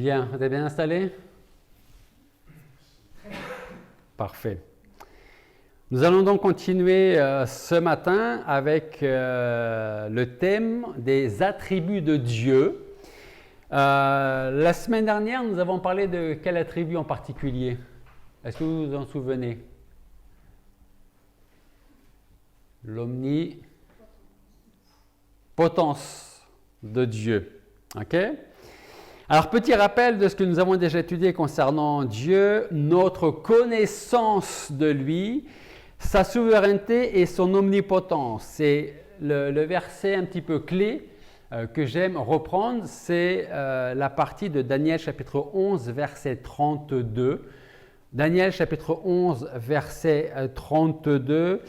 Bien, vous êtes bien installés? Parfait. Nous allons donc continuer ce matin avec le thème des attributs de Dieu. La semaine dernière, nous avons parlé de quel attribut en particulier? Est-ce que vous vous en souvenez? L'omnipotence de Dieu. OK? Alors, petit rappel de ce que nous avons déjà étudié concernant Dieu, notre connaissance de lui, sa souveraineté et son omnipotence. C'est le verset un petit peu clé que j'aime reprendre, c'est la partie de Daniel chapitre 11, verset 32. Daniel chapitre 11, verset 32,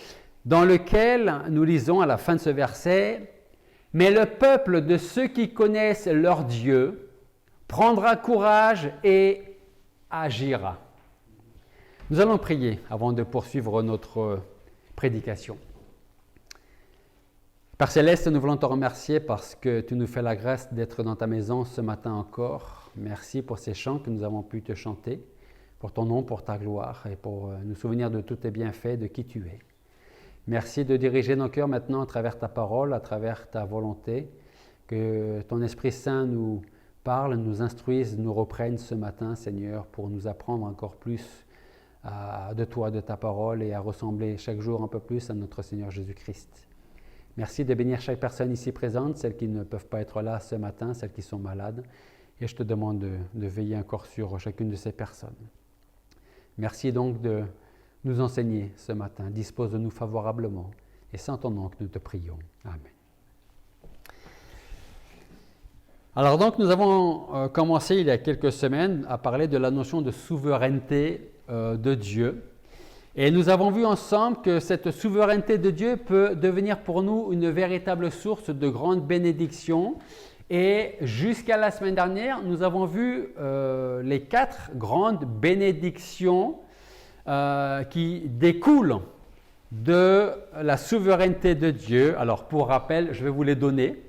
dans lequel nous lisons à la fin de ce verset « Mais le peuple de ceux qui connaissent leur Dieu prendra courage et agira. » Nous allons prier avant de poursuivre notre prédication. Père Céleste, nous voulons te remercier parce que tu nous fais la grâce d'être dans ta maison ce matin encore. Merci pour ces chants que nous avons pu te chanter, pour ton nom, pour ta gloire et pour nous souvenir de tous tes bienfaits, de qui tu es. Merci de diriger nos cœurs maintenant à travers ta parole, à travers ta volonté, que ton Esprit Saint nous parle, nous instruise, nous reprenne ce matin, Seigneur, pour nous apprendre encore plus de toi, de ta parole et à ressembler chaque jour un peu plus à notre Seigneur Jésus-Christ. Merci de bénir chaque personne ici présente, celles qui ne peuvent pas être là ce matin, celles qui sont malades, et je te demande de veiller encore sur chacune de ces personnes. Merci donc de nous enseigner ce matin, dispose de nous favorablement, et c'est en ton nom que nous te prions. Amen. Alors donc, nous avons commencé il y a quelques semaines à parler de la notion de souveraineté de Dieu. Et nous avons vu ensemble que cette souveraineté de Dieu peut devenir pour nous une véritable source de grande bénédiction. Et jusqu'à la semaine dernière, nous avons vu les 4 grandes bénédictions qui découlent de la souveraineté de Dieu. Alors pour rappel, je vais vous les donner.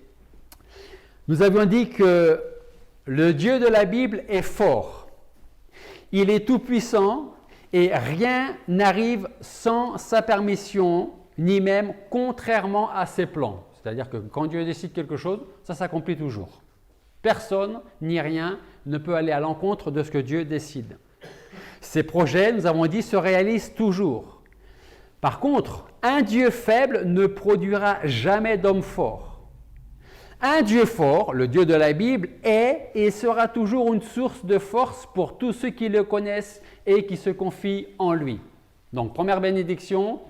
Nous avions dit que le Dieu de la Bible est fort. Il est tout-puissant et rien n'arrive sans sa permission, ni même contrairement à ses plans. C'est-à-dire que quand Dieu décide quelque chose, ça s'accomplit toujours. Personne ni rien ne peut aller à l'encontre de ce que Dieu décide. Ses projets, nous avons dit, se réalisent toujours. Par contre, un Dieu faible ne produira jamais d'homme fort. Un Dieu fort, le Dieu de la Bible, est et sera toujours une source de force pour tous ceux qui le connaissent et qui se confient en lui. Donc, première bénédiction,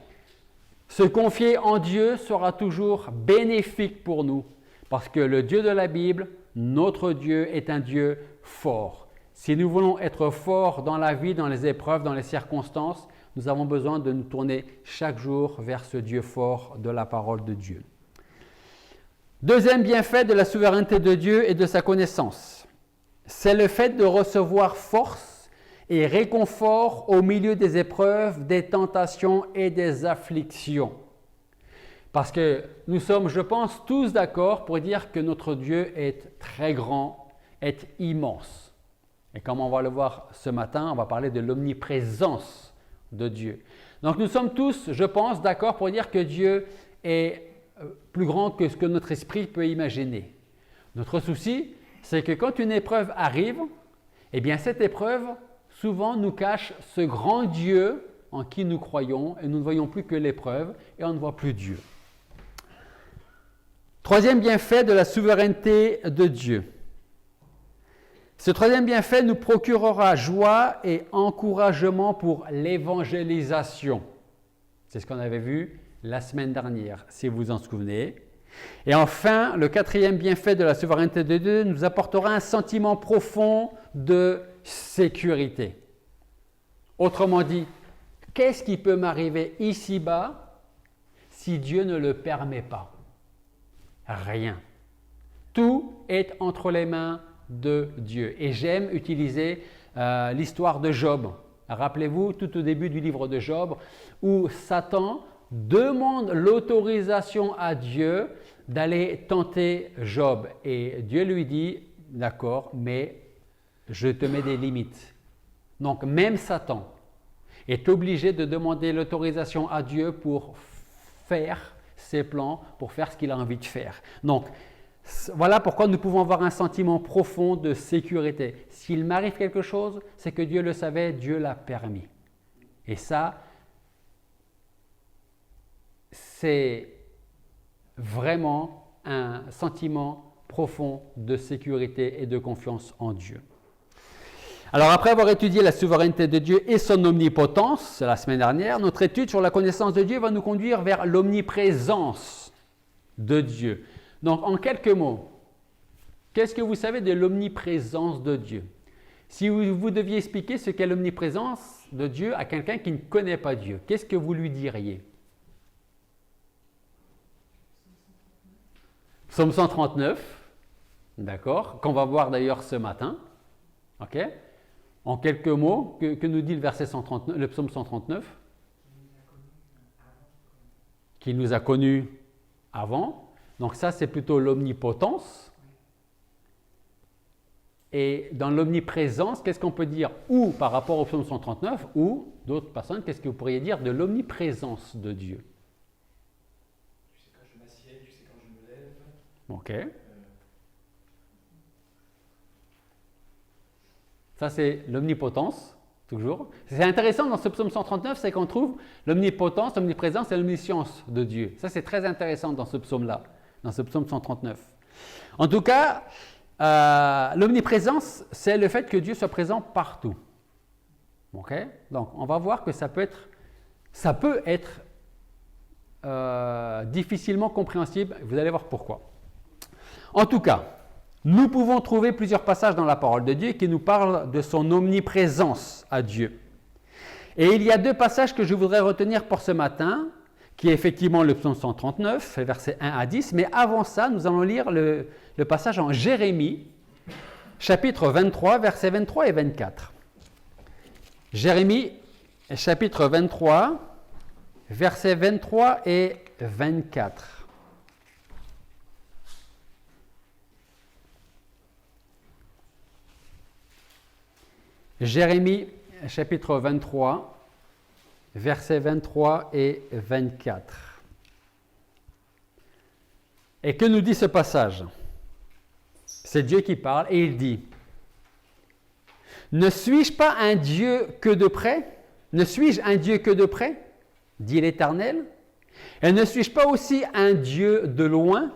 se confier en Dieu sera toujours bénéfique pour nous, parce que le Dieu de la Bible, notre Dieu, est un Dieu fort. Si nous voulons être forts dans la vie, dans les épreuves, dans les circonstances, nous avons besoin de nous tourner chaque jour vers ce Dieu fort de la parole de Dieu. Deuxième bienfait de la souveraineté de Dieu et de sa connaissance, c'est le fait de recevoir force et réconfort au milieu des épreuves, des tentations et des afflictions. Parce que nous sommes, je pense, tous d'accord pour dire que notre Dieu est très grand, est immense. Et comme on va le voir ce matin, on va parler de l'omniprésence de Dieu. Donc nous sommes tous, je pense, d'accord pour dire que Dieu est plus grand que ce que notre esprit peut imaginer. Notre souci, c'est que quand une épreuve arrive, eh bien cette épreuve, souvent nous cache ce grand Dieu en qui nous croyons et nous ne voyons plus que l'épreuve et on ne voit plus Dieu. Troisième bienfait de la souveraineté de Dieu. Ce troisième bienfait nous procurera joie et encouragement pour l'évangélisation. C'est ce qu'on avait vu la semaine dernière, si vous vous en souvenez. Et enfin, le quatrième bienfait de la souveraineté de Dieu nous apportera un sentiment profond de sécurité. Autrement dit, qu'est-ce qui peut m'arriver ici-bas si Dieu ne le permet pas? Rien. Tout est entre les mains de Dieu. Et j'aime utiliser l'histoire de Job. Rappelez-vous, tout au début du livre de Job, où Satan demande l'autorisation à Dieu d'aller tenter Job. Et Dieu lui dit, d'accord, mais je te mets des limites. Donc même Satan est obligé de demander l'autorisation à Dieu pour faire ses plans, pour faire ce qu'il a envie de faire. Donc voilà pourquoi nous pouvons avoir un sentiment profond de sécurité. S'il m'arrive quelque chose, c'est que Dieu le savait, Dieu l'a permis. Et ça, c'est vraiment un sentiment profond de sécurité et de confiance en Dieu. Alors après avoir étudié la souveraineté de Dieu et son omnipotence, la semaine dernière, notre étude sur la connaissance de Dieu va nous conduire vers l'omniprésence de Dieu. Donc en quelques mots, qu'est-ce que vous savez de l'omniprésence de Dieu? Si vous deviez expliquer ce qu'est l'omniprésence de Dieu à quelqu'un qui ne connaît pas Dieu, qu'est-ce que vous lui diriez? Psaume 139, d'accord, qu'on va voir d'ailleurs ce matin. Ok? En quelques mots, que nous dit le verset 139, le psaume 139? Qui nous a connus avant. Donc ça, c'est plutôt l'omnipotence. Et dans l'omniprésence, qu'est-ce qu'on peut dire? Ou par rapport au psaume 139, ou d'autres personnes, qu'est-ce que vous pourriez dire de l'omniprésence de Dieu? Tu sais quand je m'assieds, tu sais quand je me lève. Ok. Ça, c'est l'omnipotence, toujours. C'est intéressant dans ce psaume 139, c'est qu'on trouve l'omnipotence, l'omniprésence et l'omniscience de Dieu. Ça, c'est très intéressant dans ce psaume-là, dans ce psaume 139. En tout cas, l'omniprésence, c'est le fait que Dieu soit présent partout. Ok? Donc, on va voir que ça peut être difficilement compréhensible. Vous allez voir pourquoi. En tout cas, nous pouvons trouver plusieurs passages dans la parole de Dieu qui nous parlent de son omniprésence à Dieu. Et il y a deux passages que je voudrais retenir pour ce matin, qui est effectivement le psaume 139, versets 1 à 10. Mais avant ça, nous allons lire le passage en Jérémie, chapitre 23, versets 23 et 24. Jérémie, chapitre 23, versets 23 et 24. Jérémie, chapitre 23, versets 23 et 24. Et que nous dit ce passage? C'est Dieu qui parle et il dit: Ne suis-je pas un Dieu que de près? Ne suis-je un Dieu que de près? Dit l'Éternel. Et ne suis-je pas aussi un Dieu de loin?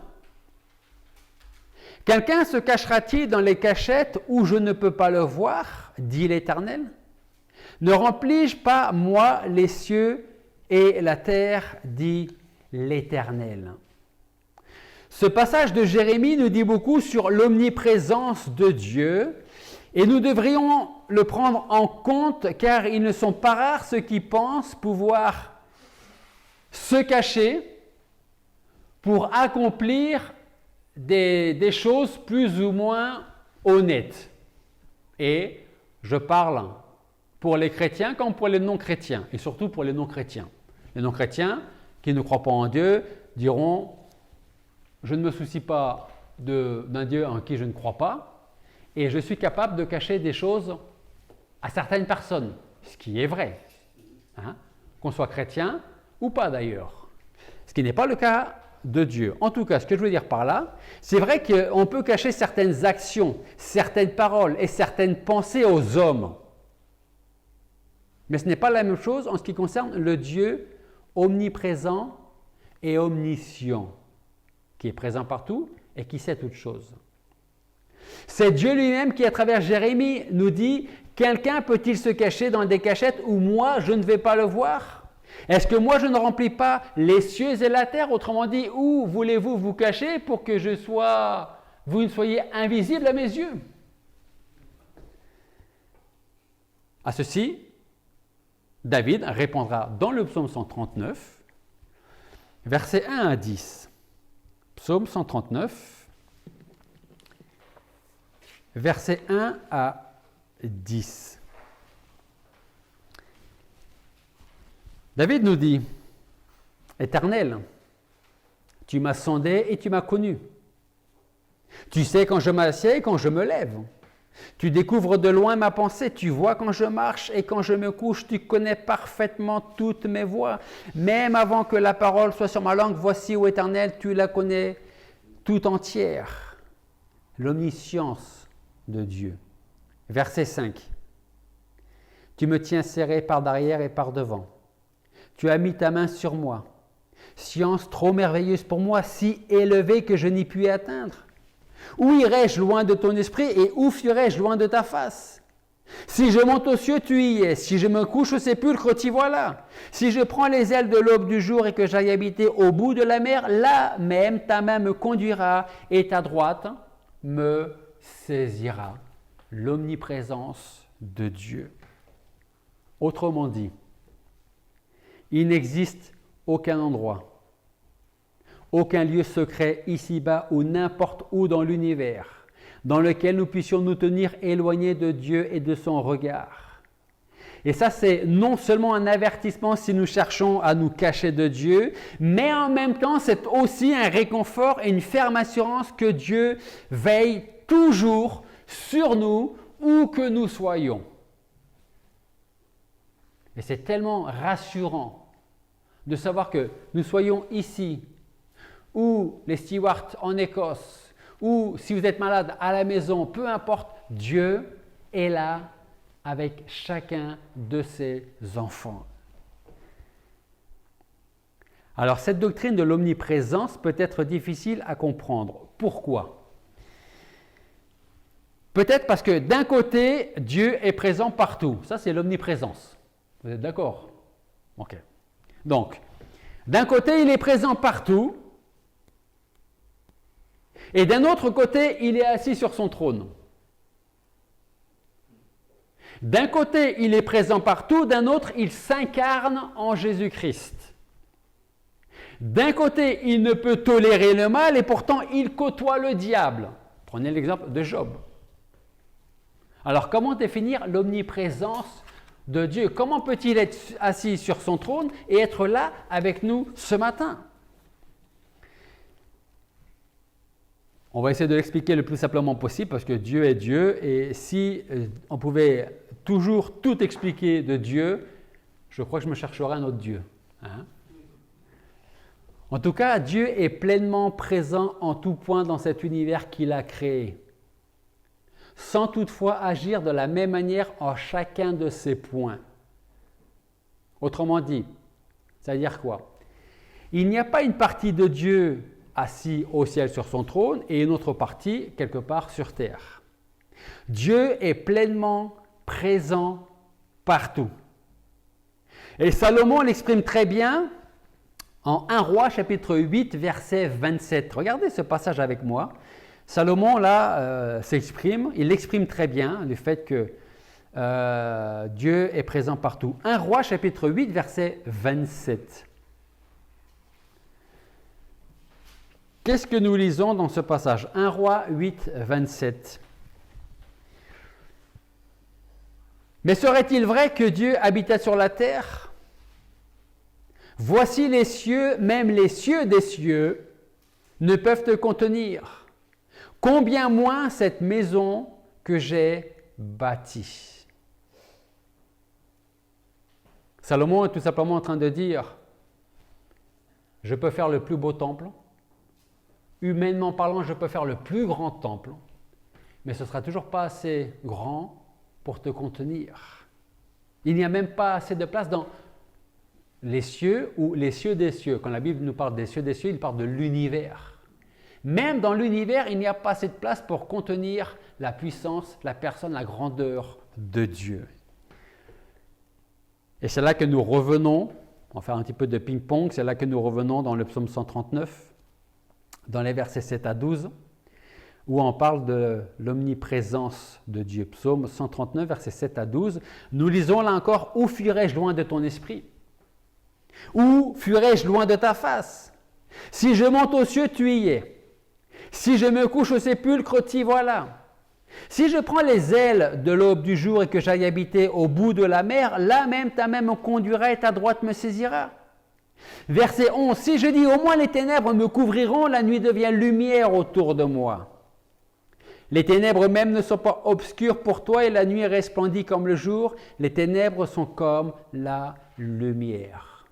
Quelqu'un se cachera-t-il dans les cachettes où je ne peux pas le voir? Dit l'Éternel. Ne remplis-je pas, moi, les cieux et la terre? Dit l'Éternel. Ce passage de Jérémie nous dit beaucoup sur l'omniprésence de Dieu et nous devrions le prendre en compte car ils ne sont pas rares ceux qui pensent pouvoir se cacher pour accomplir des choses plus ou moins honnêtes. Et je parle pour les chrétiens comme pour les non-chrétiens, et surtout pour les non-chrétiens. Les non-chrétiens qui ne croient pas en Dieu diront: je ne me soucie pas d'un Dieu en qui je ne crois pas, et je suis capable de cacher des choses à certaines personnes, ce qui est vrai, hein, qu'on soit chrétien ou pas d'ailleurs. Ce qui n'est pas le cas de Dieu. En tout cas, ce que je veux dire par là, c'est vrai qu'on peut cacher certaines actions, certaines paroles et certaines pensées aux hommes. Mais ce n'est pas la même chose en ce qui concerne le Dieu omniprésent et omniscient, qui est présent partout et qui sait toutes choses. C'est Dieu lui-même qui, à travers Jérémie, nous dit: quelqu'un peut-il se cacher dans des cachettes où moi je ne vais pas le voir? Est-ce que moi je ne remplis pas les cieux et la terre? Autrement dit, où voulez-vous vous cacher pour que vous ne soyez invisible à mes yeux? À ceci, David répondra dans le psaume 139, versets 1 à 10. Psaume 139, versets 1 à 10. David nous dit: Éternel, tu m'as sondé et tu m'as connu. Tu sais quand je m'assieds et quand je me lève. Tu découvres de loin ma pensée, tu vois quand je marche et quand je me couche, tu connais parfaitement toutes mes voies. Même avant que la parole soit sur ma langue, voici, ô Éternel, tu la connais tout entière. L'omniscience de Dieu. Verset 5. Tu me tiens serré par derrière et par devant. Tu as mis ta main sur moi. Science trop merveilleuse pour moi, si élevée que je n'y puis atteindre. Où irais-je loin de ton esprit et où fuirais-je loin de ta face? Si je monte aux cieux, tu y es. Si je me couche au sépulcre, t'y voilà. Si je prends les ailes de l'aube du jour et que j'aille habiter au bout de la mer, là même ta main me conduira et ta droite me saisira. L'omniprésence de Dieu. Autrement dit, il n'existe aucun endroit, aucun lieu secret ici-bas ou n'importe où dans l'univers, dans lequel nous puissions nous tenir éloignés de Dieu et de son regard. Et ça, c'est non seulement un avertissement si nous cherchons à nous cacher de Dieu, mais en même temps, c'est aussi un réconfort et une ferme assurance que Dieu veille toujours sur nous, où que nous soyons. Et c'est tellement rassurant de savoir que nous soyons ici, ou les stewards en Écosse, ou si vous êtes malade à la maison, peu importe, Dieu est là avec chacun de ses enfants. Alors cette doctrine de l'omniprésence peut être difficile à comprendre. Pourquoi? Peut-être parce que d'un côté, Dieu est présent partout. Ça, c'est l'omniprésence. Vous êtes d'accord? Ok. Donc, d'un côté, il est présent partout. Et d'un autre côté, il est assis sur son trône. D'un côté, il est présent partout. D'un autre, il s'incarne en Jésus-Christ. D'un côté, il ne peut tolérer le mal et pourtant, il côtoie le diable. Prenez l'exemple de Job. Alors, comment définir l'omniprésence de Dieu? Comment peut-il être assis sur son trône et être là avec nous ce matin? On va essayer de l'expliquer le plus simplement possible parce que Dieu est Dieu et si on pouvait toujours tout expliquer de Dieu, je crois que je me chercherais un autre Dieu. Hein? En tout cas, Dieu est pleinement présent en tout point dans cet univers qu'il a créé, sans toutefois agir de la même manière en chacun de ces points. Autrement dit, ça veut dire quoi? Il n'y a pas une partie de Dieu assis au ciel sur son trône et une autre partie quelque part sur terre. Dieu est pleinement présent partout. Et Salomon l'exprime très bien en 1 Roi chapitre 8 verset 27. Regardez ce passage avec moi. Salomon, là, s'exprime, il l'exprime très bien, le fait que Dieu est présent partout. 1 Roi, chapitre 8, verset 27. Qu'est-ce que nous lisons dans ce passage? 1 Roi 8, 27. Mais serait-il vrai que Dieu habitait sur la terre? Voici les cieux, même les cieux des cieux, ne peuvent te contenir. Combien moins cette maison que j'ai bâtie. Salomon est tout simplement en train de dire, je peux faire le plus beau temple, humainement parlant, je peux faire le plus grand temple, mais ce ne sera toujours pas assez grand pour te contenir. Il n'y a même pas assez de place dans les cieux ou les cieux des cieux. Quand la Bible nous parle des cieux, il parle de l'univers. Même dans l'univers, il n'y a pas assez de place pour contenir la puissance, la personne, la grandeur de Dieu. Et c'est là que nous revenons, on va faire un petit peu de ping-pong, c'est là que nous revenons dans le psaume 139, dans les versets 7 à 12, où on parle de l'omniprésence de Dieu. Psaume 139, versets 7 à 12. Nous lisons là encore, « Où fuirais-je loin de ton esprit? Où fuirais-je loin de ta face? Si je monte aux cieux, tu y es. Si je me couche au sépulcre, t'y voilà. Si je prends les ailes de l'aube du jour et que j'aille habiter au bout de la mer, là même ta main me conduira et ta droite me saisira. » Verset 11. « Si je dis au moins les ténèbres me couvriront, la nuit devient lumière autour de moi. Les ténèbres même ne sont pas obscures pour toi et la nuit resplendit comme le jour. Les ténèbres sont comme la lumière.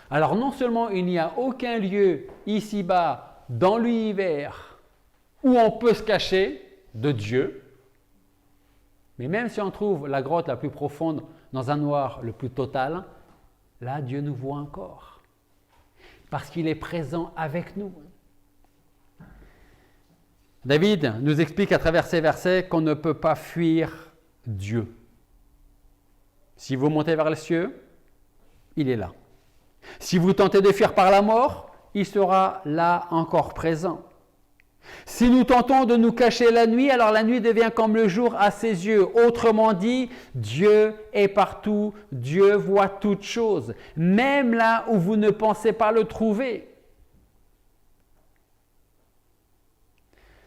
Alors non seulement il n'y a aucun lieu ici-bas dans l'univers où on peut se cacher de Dieu, mais même si on trouve la grotte la plus profonde dans un noir le plus total, là Dieu nous voit encore. Parce qu'il est présent avec nous. David nous explique à travers ces versets qu'on ne peut pas fuir Dieu. Si vous montez vers les cieux, il est là. Si vous tentez de fuir par la mort, il sera là encore présent. Si nous tentons de nous cacher la nuit, alors la nuit devient comme le jour à ses yeux. Autrement dit, Dieu est partout, Dieu voit toutes choses, même là où vous ne pensez pas le trouver.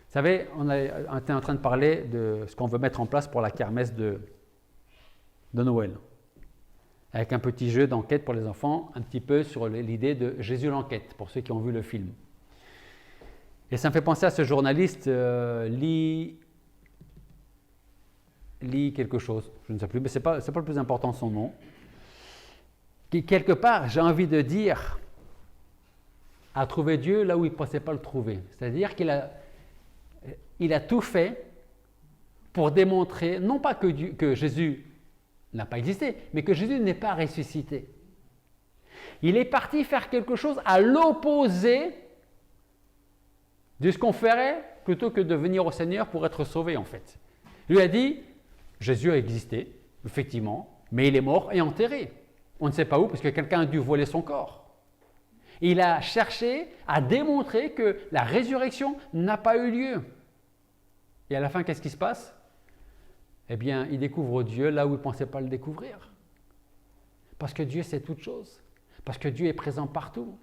Vous savez, on était en train de parler de ce qu'on veut mettre en place pour la kermesse de Noël. Avec un petit jeu d'enquête pour les enfants, un petit peu sur l'idée de Jésus l'enquête, pour ceux qui ont vu le film. Et ça me fait penser à ce journaliste, Lee quelque chose, je ne sais plus, mais ce n'est pas le plus important son nom, qui quelque part, j'ai envie de dire, a trouvé Dieu là où il ne pensait pas le trouver. C'est-à-dire qu'il a tout fait pour démontrer, non pas que Jésus n'a pas existé, mais que Jésus n'est pas ressuscité. Il est parti faire quelque chose à l'opposé de ce qu'on ferait plutôt que de venir au Seigneur pour être sauvé en fait. Il lui a dit, Jésus a existé, effectivement, mais il est mort et enterré. On ne sait pas où parce que quelqu'un a dû voler son corps. Il a cherché à démontrer que la résurrection n'a pas eu lieu. Et à la fin, qu'est-ce qui se passe? Eh bien, il découvre Dieu là où il ne pensait pas le découvrir. Parce que Dieu sait toutes choses. Parce que Dieu est présent partout.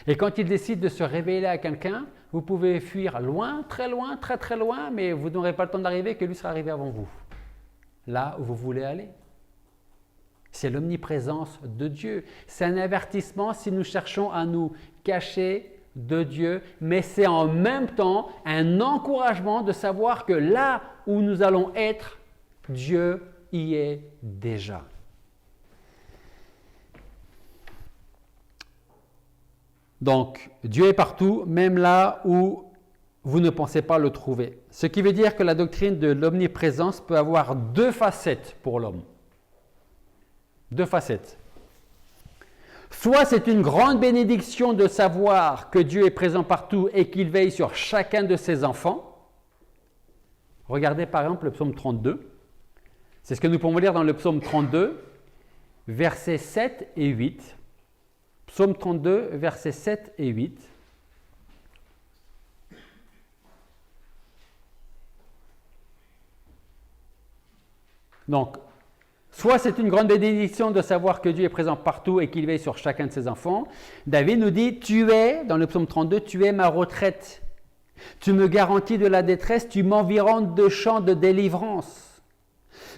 Et quand il décide de se révéler à quelqu'un, vous pouvez fuir loin, très loin, mais vous n'aurez pas le temps d'arriver que lui sera arrivé avant vous. Là où vous voulez aller. C'est l'omniprésence de Dieu. C'est un avertissement si nous cherchons à nous cacher de Dieu, mais c'est en même temps un encouragement de savoir que là où nous allons être, Dieu y est déjà. Donc, Dieu est partout, même là où vous ne pensez pas le trouver. Ce qui veut dire que la doctrine de l'omniprésence peut avoir deux facettes pour l'homme. Deux facettes. Soit c'est une grande bénédiction de savoir que Dieu est présent partout et qu'il veille sur chacun de ses enfants. Regardez par exemple le psaume 32. C'est ce que nous pouvons lire dans le psaume 32, versets 7 et 8. Psaume 32, versets 7 et 8. Donc, soit c'est une grande bénédiction de savoir que Dieu est présent partout et qu'il veille sur chacun de ses enfants. David nous dit, tu es, dans le psaume 32, tu es ma retraite. Tu me garantis de la détresse, tu m'environnes de chants de délivrance.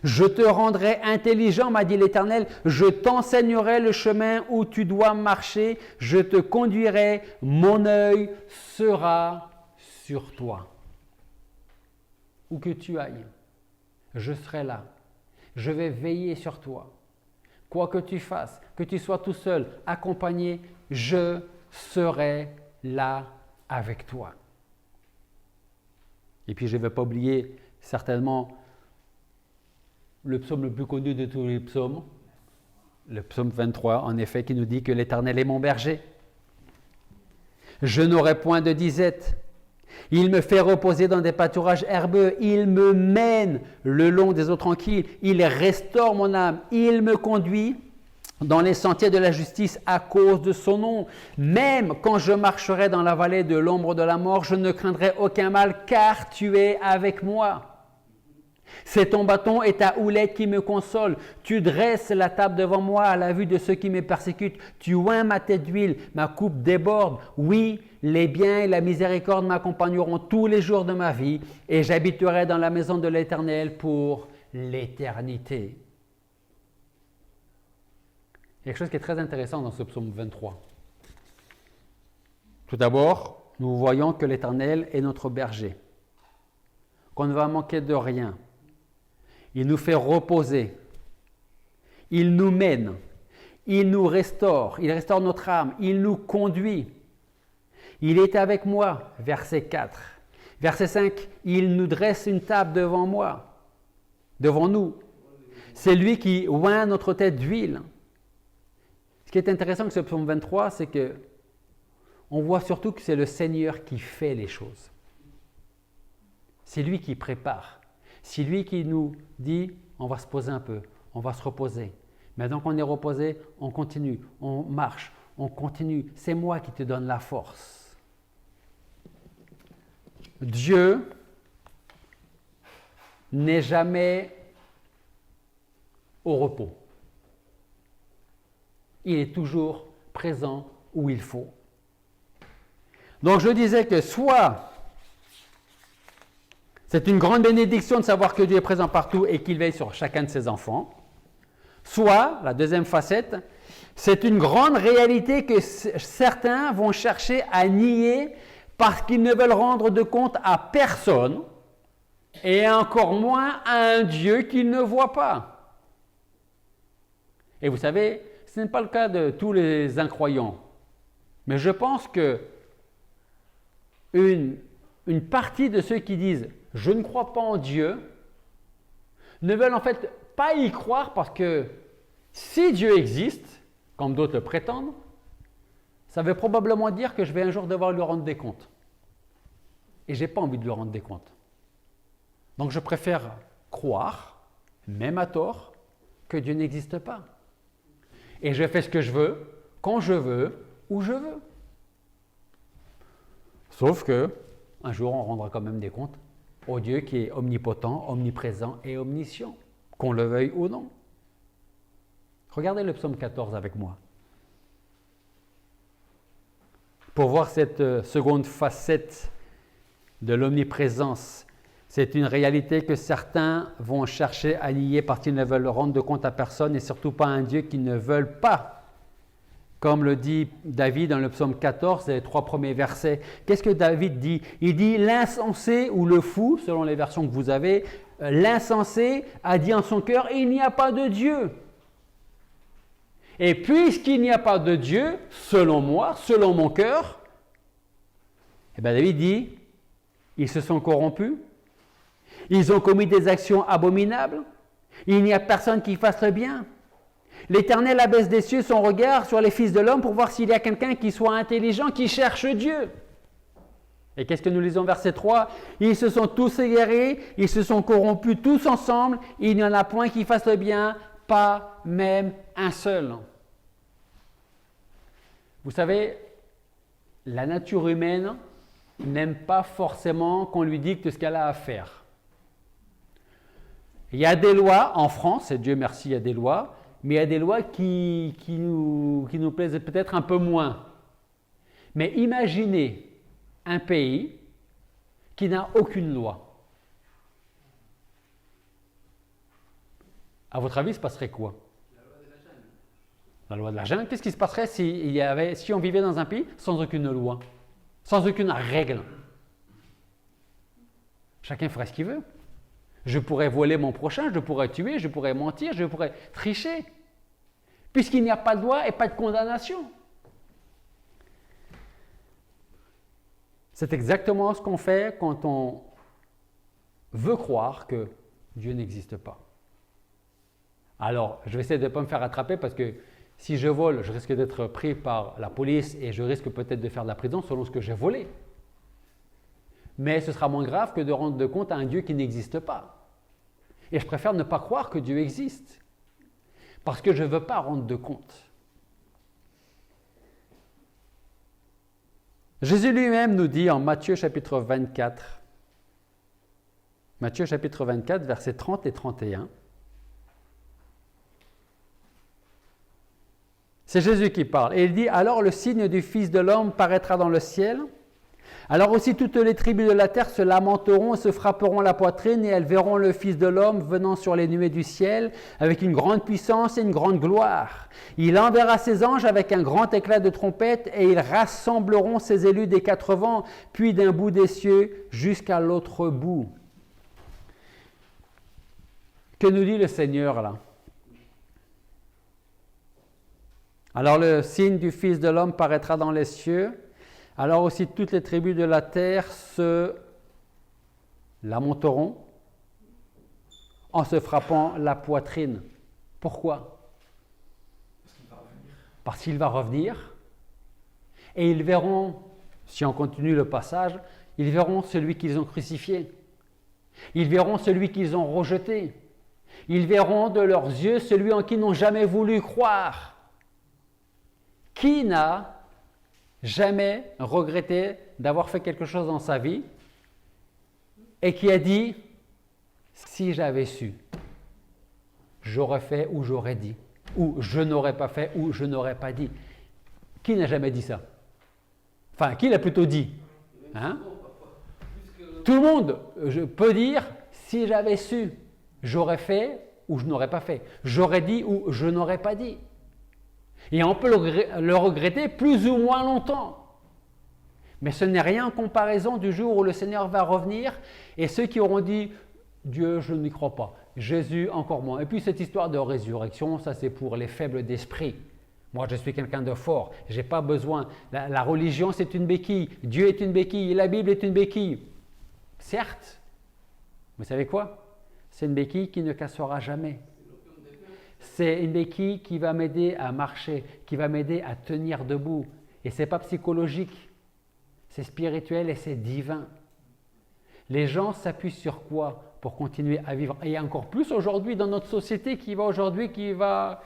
Je te rendrai intelligent, m'a dit l'Éternel, je t'enseignerai le chemin où tu dois marcher, je te conduirai, mon œil sera sur toi. Où que tu ailles, je serai là. Je vais veiller sur toi. Quoi que tu fasses, que tu sois tout seul, accompagné, je serai là avec toi. Et puis je ne vais pas oublier certainement le psaume le plus connu de tous les psaumes, le psaume 23, en effet, qui nous dit que l'Éternel est mon berger. Je n'aurai point de disette. Il me fait reposer dans des pâturages herbeux. Il me mène le long des eaux tranquilles. Il restaure mon âme. Il me conduit dans les sentiers de la justice à cause de son nom. Même quand je marcherai dans la vallée de l'ombre de la mort, je ne craindrai aucun mal, car tu es avec moi. C'est ton bâton et ta houlette qui me consolent. Tu dresses la table devant moi à la vue de ceux qui me persécutent. Tu oins ma tête d'huile, ma coupe déborde. Oui, les biens et la miséricorde m'accompagneront tous les jours de ma vie et j'habiterai dans la maison de l'Éternel pour l'éternité. Il y a quelque chose qui est très intéressant dans ce psaume 23. Tout d'abord, nous voyons que l'Éternel est notre berger. qu'on ne va manquer de rien. Il nous fait reposer. Il nous mène. Il nous restaure. Il restaure notre âme. Il nous conduit. Il est avec moi, verset 4. Verset 5, il nous dresse une table devant moi, devant nous. C'est lui qui oint notre tête d'huile. Ce qui est intéressant avec ce psaume 23, c'est que on voit surtout que c'est le Seigneur qui fait les choses. C'est lui qui prépare. C'est lui qui nous dit, on va se poser un peu, on va se reposer. Maintenant qu'on est reposé, on continue, on marche, on continue. C'est moi qui te donne la force. Dieu n'est jamais au repos. Il est toujours présent où il faut. Donc je disais que soit c'est une grande bénédiction de savoir que Dieu est présent partout et qu'il veille sur chacun de ses enfants, soit, la deuxième facette, c'est une grande réalité que certains vont chercher à nier parce qu'ils ne veulent rendre de compte à personne et encore moins à un Dieu qu'ils ne voient pas. Et vous savez, ce n'est pas le cas de tous les incroyants. Mais je pense que une partie de ceux qui disent « je ne crois pas en Dieu » ne veulent en fait pas y croire parce que si Dieu existe, comme d'autres le prétendent, ça veut probablement dire que je vais un jour devoir lui rendre des comptes. Et je n'ai pas envie de lui rendre des comptes. Donc je préfère croire, même à tort, que Dieu n'existe pas. Et je fais ce que je veux, quand je veux, où je veux. Sauf que, un jour, on rendra quand même des comptes au Dieu qui est omnipotent, omniprésent et omniscient, qu'on le veuille ou non. Regardez le psaume 14 avec moi. Pour voir cette seconde facette de l'omniprésence, c'est une réalité que certains vont chercher à nier parce qu'ils ne veulent rendre de compte à personne et surtout pas à un Dieu qu'ils ne veulent pas. Comme le dit David dans le psaume 14, les 3 premiers versets. Qu'est-ce que David dit? Il dit « L'insensé ou le fou », selon les versions que vous avez, l'insensé a dit en son cœur « Il n'y a pas de Dieu ». Et puisqu'il n'y a pas de Dieu, selon moi, selon mon cœur, eh bien David dit, ils se sont corrompus, ils ont commis des actions abominables, il n'y a personne qui fasse le bien. L'Éternel abaisse des cieux son regard sur les fils de l'homme pour voir s'il y a quelqu'un qui soit intelligent, qui cherche Dieu. Et qu'est-ce que nous lisons verset 3? Ils se sont tous égarés, ils se sont corrompus tous ensemble, il n'y en a point qui fasse le bien, pas même un seul. Vous savez, la nature humaine n'aime pas forcément qu'on lui dicte ce qu'elle a à faire. Il y a des lois en France, et Dieu merci, il y a des lois, mais il y a des lois qui nous plaisent peut-être un peu moins. Mais imaginez un pays qui n'a aucune loi. À votre avis, il se passerait quoi? La loi de la jungle. Qu'est-ce qui se passerait si on vivait dans un pays sans aucune loi, sans aucune règle? Chacun ferait ce qu'il veut. Je pourrais voler mon prochain, je pourrais tuer, je pourrais mentir, je pourrais tricher. Puisqu'il n'y a pas de loi et pas de condamnation. C'est exactement ce qu'on fait quand on veut croire que Dieu n'existe pas. Alors, je vais essayer de ne pas me faire attraper parce que si je vole, je risque d'être pris par la police et je risque peut-être de faire de la prison selon ce que j'ai volé. Mais ce sera moins grave que de rendre de compte à un Dieu qui n'existe pas. Et je préfère ne pas croire que Dieu existe parce que je ne veux pas rendre de compte. Jésus lui-même nous dit en Matthieu chapitre 24, versets 30 et 31, c'est Jésus qui parle. Et il dit, « Alors le signe du Fils de l'homme paraîtra dans le ciel. Alors aussi toutes les tribus de la terre se lamenteront et se frapperont la poitrine et elles verront le Fils de l'homme venant sur les nuées du ciel avec une grande puissance et une grande gloire. Il enverra ses anges avec un grand éclat de trompette et ils rassembleront ses élus des 4 vents, puis d'un bout des cieux jusqu'à l'autre bout. » Que nous dit le Seigneur là? Alors le signe du Fils de l'homme paraîtra dans les cieux. Alors aussi toutes les tribus de la terre se lamenteront en se frappant la poitrine. Pourquoi? Parce qu'il va revenir. Et ils verront, si on continue le passage, ils verront celui qu'ils ont crucifié. Ils verront celui qu'ils ont rejeté. Ils verront de leurs yeux celui en qui ils n'ont jamais voulu croire. Qui n'a jamais regretté d'avoir fait quelque chose dans sa vie et qui a dit « si j'avais su, j'aurais fait ou j'aurais dit » ou « je n'aurais pas fait ou je n'aurais pas dit ». Qui n'a jamais dit ça? Enfin, qui l'a plutôt dit? Hein? Tout le monde peut dire « si j'avais su, j'aurais fait ou je n'aurais pas fait. J'aurais dit ou je n'aurais pas dit. » Et on peut le regretter plus ou moins longtemps. Mais ce n'est rien en comparaison du jour où le Seigneur va revenir et ceux qui auront dit « Dieu, je n'y crois pas. Jésus, encore moins. » Et puis cette histoire de résurrection, ça c'est pour les faibles d'esprit. Moi, je suis quelqu'un de fort. Je n'ai pas besoin. La religion, c'est une béquille. Dieu est une béquille. La Bible est une béquille. Certes. Vous savez quoi? C'est une béquille qui ne cassera jamais. C'est une béquille qui va m'aider à marcher, qui va m'aider à tenir debout. Et ce n'est pas psychologique. C'est spirituel et c'est divin. Les gens s'appuient sur quoi pour continuer à vivre? Et encore plus aujourd'hui dans notre société qui va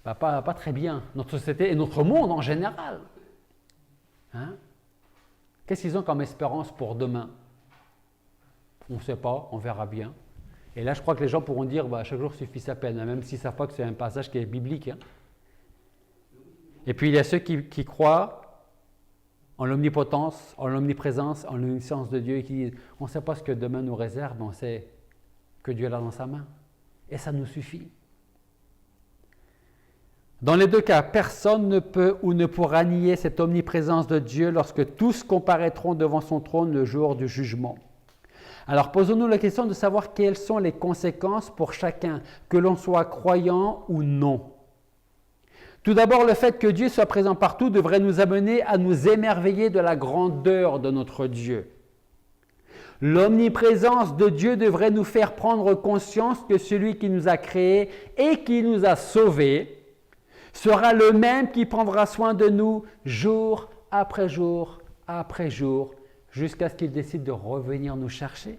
pas très bien. Notre société et notre monde en général. Hein? Qu'est-ce qu'ils ont comme espérance pour demain? On ne sait pas, on verra bien. Et là, je crois que les gens pourront dire chaque jour suffit sa peine, même s'ils ne savent pas que c'est un passage qui est biblique. Hein. Et puis, il y a ceux qui croient en l'omnipotence, en l'omniprésence, en l'omniscience de Dieu et qui disent on ne sait pas ce que demain nous réserve, mais on sait que Dieu l'a dans sa main. Et ça nous suffit. Dans les deux cas, personne ne peut ou ne pourra nier cette omniprésence de Dieu lorsque tous comparaîtront devant son trône le jour du jugement. Alors posons-nous la question de savoir quelles sont les conséquences pour chacun, que l'on soit croyant ou non. Tout d'abord, le fait que Dieu soit présent partout devrait nous amener à nous émerveiller de la grandeur de notre Dieu. L'omniprésence de Dieu devrait nous faire prendre conscience que celui qui nous a créés et qui nous a sauvés sera le même qui prendra soin de nous jour après jour après jour, jusqu'à ce qu'il décide de revenir nous chercher.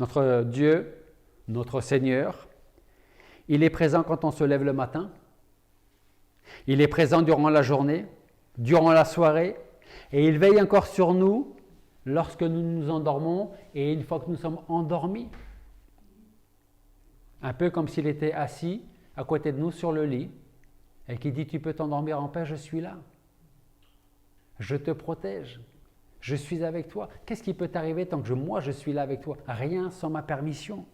Notre Dieu, notre Seigneur, il est présent quand on se lève le matin, il est présent durant la journée, durant la soirée, et il veille encore sur nous lorsque nous nous endormons et une fois que nous sommes endormis. Un peu comme s'il était assis à côté de nous sur le lit et qui dit « Tu peux t'endormir en paix, je suis là. Je te protège. Je suis avec toi. » Qu'est-ce qui peut t'arriver tant que moi je suis là avec toi? Rien sans ma permission.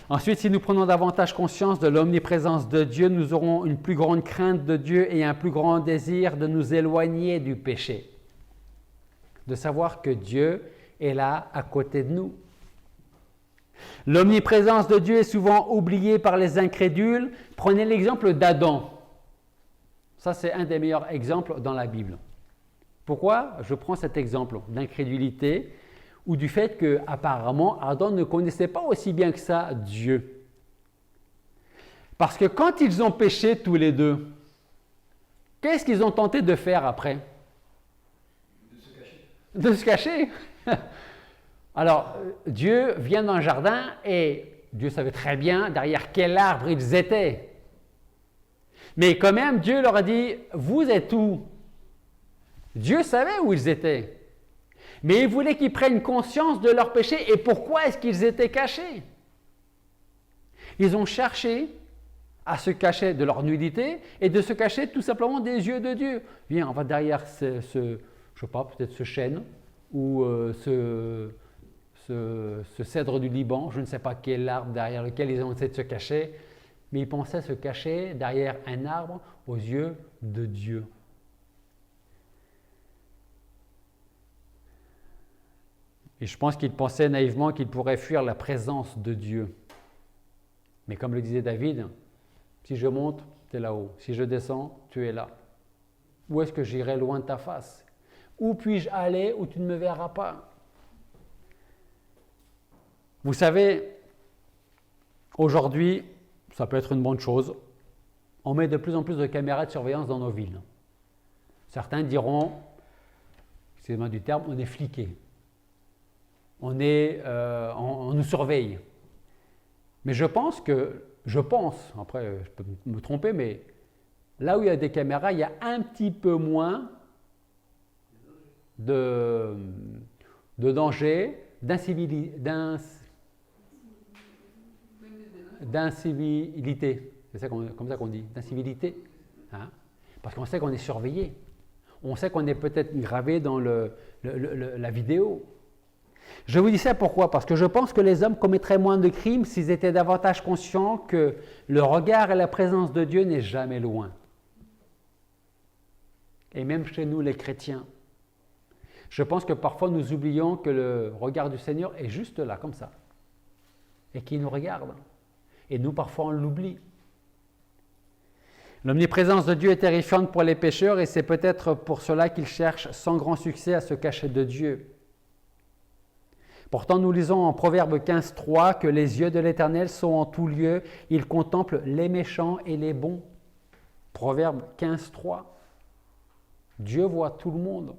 Ensuite, si nous prenons davantage conscience de l'omniprésence de Dieu, nous aurons une plus grande crainte de Dieu et un plus grand désir de nous éloigner du péché. De savoir que Dieu est là à côté de nous. L'omniprésence de Dieu est souvent oubliée par les incrédules. Prenez l'exemple d'Adam. Ça, c'est un des meilleurs exemples dans la Bible. Pourquoi je prends cet exemple d'incrédulité ou du fait qu'apparemment Adam ne connaissait pas aussi bien que ça Dieu? Parce que quand ils ont péché tous les deux, qu'est-ce qu'ils ont tenté de faire après? De se cacher. Alors, Dieu vient dans le jardin et Dieu savait très bien derrière quel arbre ils étaient. Mais quand même, Dieu leur a dit, vous êtes où? Dieu savait où ils étaient. Mais il voulait qu'ils prennent conscience de leur péché et pourquoi est-ce qu'ils étaient cachés. Ils ont cherché à se cacher de leur nudité et de se cacher tout simplement des yeux de Dieu. Viens, on va derrière je sais pas, peut-être ce chêne ou ce cèdre du Liban, je ne sais pas quel arbre derrière lequel ils ont essayé de se cacher, mais ils pensaient se cacher derrière un arbre aux yeux de Dieu. Et je pense qu'il pensait naïvement qu'il pourrait fuir la présence de Dieu. Mais comme le disait David, si je monte, tu es là-haut. Si je descends, tu es là. Où est-ce que j'irai loin de ta face? Où puis-je aller où tu ne me verras pas? Vous savez, aujourd'hui, ça peut être une bonne chose. On met de plus en plus de caméras de surveillance dans nos villes. Certains diront, excusez-moi du terme, on est fliqué. On nous surveille. Mais je pense, après je peux me tromper, mais là où il y a des caméras, il y a un petit peu moins de danger, d'incivilité. C'est comme ça qu'on dit, d'incivilité. Hein? Parce qu'on sait qu'on est surveillé. On sait qu'on est peut-être gravé dans la vidéo. Je vous dis ça pourquoi? Parce que je pense que les hommes commettraient moins de crimes s'ils étaient davantage conscients que le regard et la présence de Dieu n'est jamais loin. Et même chez nous, les chrétiens. Je pense que parfois nous oublions que le regard du Seigneur est juste là, comme ça. Et qu'il nous regarde. Et nous, parfois, on l'oublie. L'omniprésence de Dieu est terrifiante pour les pécheurs et c'est peut-être pour cela qu'ils cherchent sans grand succès à se cacher de Dieu. Pourtant, nous lisons en Proverbe 15:3 que les yeux de l'Éternel sont en tout lieu, il contemple les méchants et les bons. Proverbe 15:3. Dieu voit tout le monde.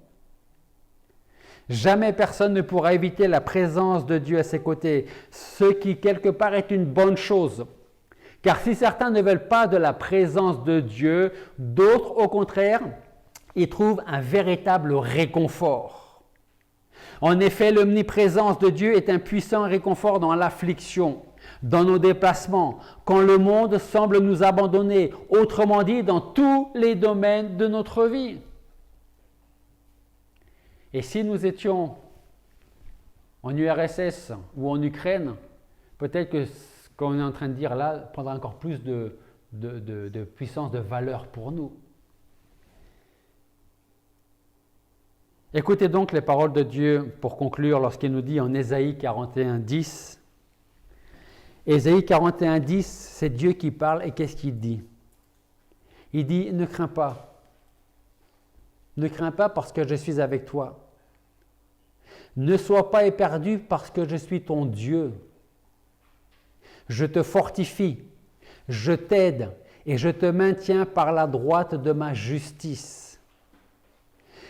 Jamais personne ne pourra éviter la présence de Dieu à ses côtés, ce qui quelque part est une bonne chose. Car si certains ne veulent pas de la présence de Dieu, d'autres au contraire y trouvent un véritable réconfort. En effet, l'omniprésence de Dieu est un puissant réconfort dans l'affliction, dans nos déplacements, quand le monde semble nous abandonner, autrement dit, dans tous les domaines de notre vie. Et si nous étions en URSS ou en Ukraine, peut-être que ce qu'on est en train de dire là prendra encore plus de puissance, de valeur pour nous. Écoutez donc les paroles de Dieu pour conclure lorsqu'il nous dit en Ésaïe 41:10. Ésaïe 41:10, c'est Dieu qui parle et qu'est-ce qu'il dit? Il dit, ne crains pas. Ne crains pas parce que je suis avec toi. Ne sois pas éperdu parce que je suis ton Dieu. Je te fortifie, je t'aide et je te maintiens par la droite de ma justice.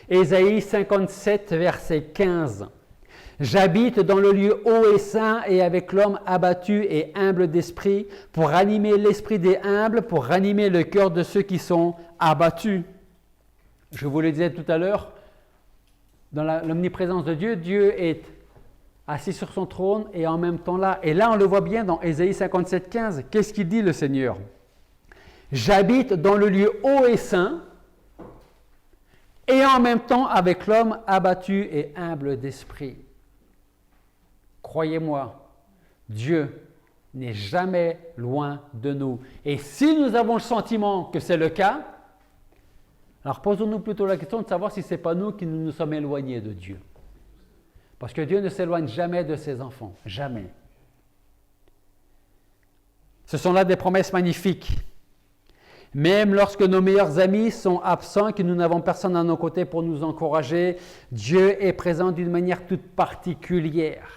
Ésaïe 57, verset 15. J'habite dans le lieu haut et saint et avec l'homme abattu et humble d'esprit pour ranimer l'esprit des humbles, pour ranimer le cœur de ceux qui sont abattus. Je vous le disais tout à l'heure, dans l'omniprésence de Dieu, Dieu est assis sur son trône et en même temps là. Et là, on le voit bien dans Ésaïe 57, 15. Qu'est-ce qu'il dit le Seigneur? J'habite dans le lieu haut et saint et en même temps avec l'homme abattu et humble d'esprit. Croyez-moi, Dieu n'est jamais loin de nous. Et si nous avons le sentiment que c'est le cas, alors posons-nous plutôt la question de savoir si ce n'est pas nous qui nous sommes éloignés de Dieu. Parce que Dieu ne s'éloigne jamais de ses enfants, jamais. Ce sont là des promesses magnifiques. Même lorsque nos meilleurs amis sont absents et que nous n'avons personne à nos côtés pour nous encourager, Dieu est présent d'une manière toute particulière.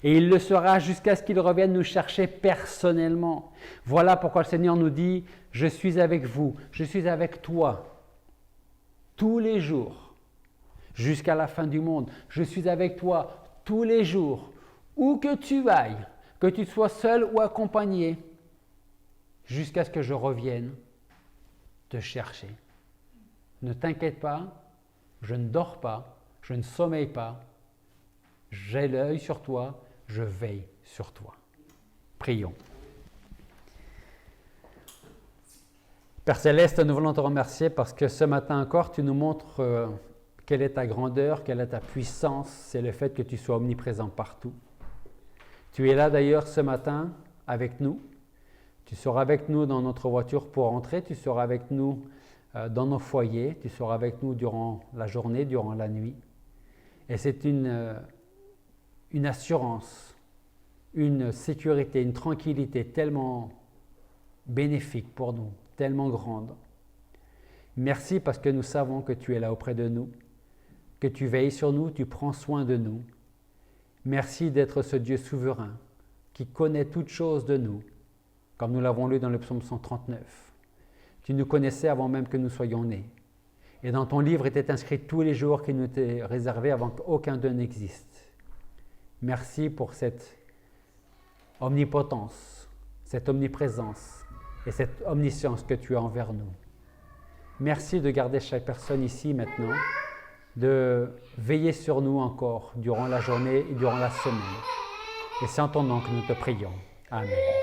Et il le sera jusqu'à ce qu'il revienne nous chercher personnellement. Voilà pourquoi le Seigneur nous dit, je suis avec vous, je suis avec toi, tous les jours, jusqu'à la fin du monde. Je suis avec toi tous les jours, où que tu ailles, que tu sois seul ou accompagné, jusqu'à ce que je revienne te chercher. Ne t'inquiète pas, je ne dors pas, je ne sommeille pas, j'ai l'œil sur toi, je veille sur toi. Prions. Père Céleste, nous voulons te remercier parce que ce matin encore, tu nous montres quelle est ta grandeur, quelle est ta puissance, c'est le fait que tu sois omniprésent partout. Tu es là d'ailleurs ce matin avec nous. Tu seras avec nous dans notre voiture pour rentrer, tu seras avec nous dans nos foyers, tu seras avec nous durant la journée, durant la nuit. Et c'est une une assurance, une sécurité, une tranquillité tellement bénéfique pour nous, tellement grande. Merci parce que nous savons que tu es là auprès de nous, que tu veilles sur nous, tu prends soin de nous. Merci d'être ce Dieu souverain qui connaît toutes choses de nous, comme nous l'avons lu dans le psaume 139. Tu nous connaissais avant même que nous soyons nés. Et dans ton livre étaient inscrits tous les jours qui nous étaient réservés avant qu'aucun d'eux n'existe. Merci pour cette omnipotence, cette omniprésence et cette omniscience que tu as envers nous. Merci de garder chaque personne ici maintenant, de veiller sur nous encore durant la journée et durant la semaine. Et c'est en ton nom que nous te prions. Amen.